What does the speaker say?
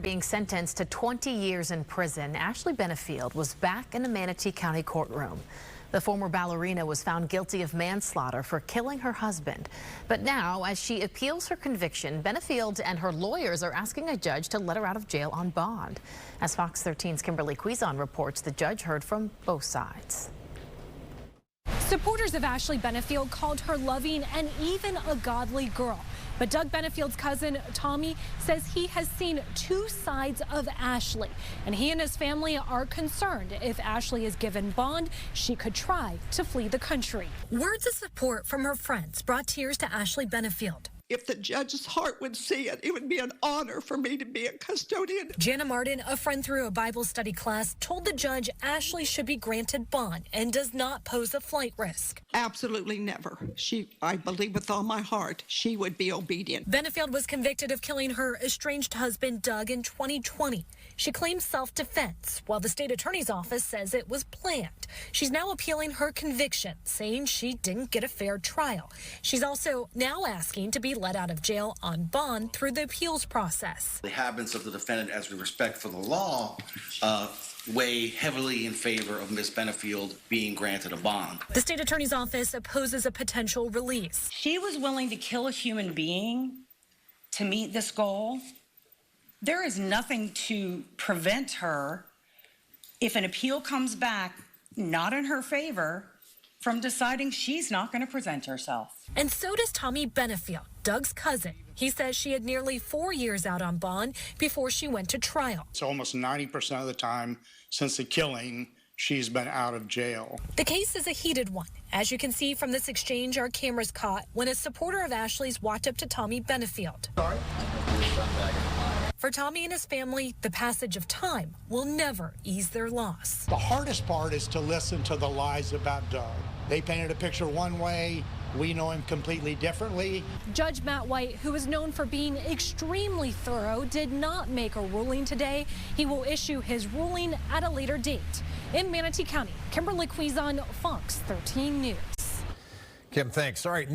Being sentenced to 20 years in prison, Ashley Benefield was back in the Manatee County courtroom. The former ballerina was found guilty of manslaughter for killing her husband. But now, as she appeals her conviction, Benefield and her lawyers are asking a judge to let her out of jail on bond. As Fox 13's Kimberly Quizon reports, the judge heard from both sides. Supporters of Ashley Benefield called her loving and even a godly girl. But Doug Benefield's cousin, Tommy, says he has seen two sides of Ashley, and he and his family are concerned if Ashley is given bond, she could try to flee the country. Words of support from her friends brought tears to Ashley Benefield. If the judge's heart would see it, it would be an honor for me to be a custodian. Jana Martin, a friend through a Bible study class, told the judge Ashley should be granted bond and does not pose a flight risk. Absolutely never. I believe with all my heart, she would be obedient. Benefield was convicted of killing her estranged husband, Doug, in 2020. She claims self-defense, while the state attorney's office says it was planned. She's now appealing her conviction, saying she didn't get a fair trial. She's also now asking to be let out of jail on bond through the appeals process. The habits of the defendant, as we respect for the law, weigh heavily in favor of Ms. Benefield being granted a bond. The state attorney's office opposes a potential release. She was willing to kill a human being to meet this goal. There is nothing to prevent her, if an appeal comes back not in her favor, from deciding she's not going to present herself. And so does Tommy Benefield, Doug's cousin. He says she had nearly 4 years out on bond before she went to trial. It's almost 90% of the time since the killing, she's been out of jail. The case is a heated one. As you can see from this exchange our cameras caught when a supporter of Ashley's walked up to Tommy Benefield. Sorry? For Tommy and his family, the passage of time will never ease their loss. The hardest part is to listen to the lies about Doug. They painted a picture one way, we know him completely differently. Judge Matt White, who is known for being extremely thorough, did not make a ruling today. He will issue his ruling at a later date. In Manatee County, Kimberly Quizon, Fox 13 News. Kim, thanks. All right.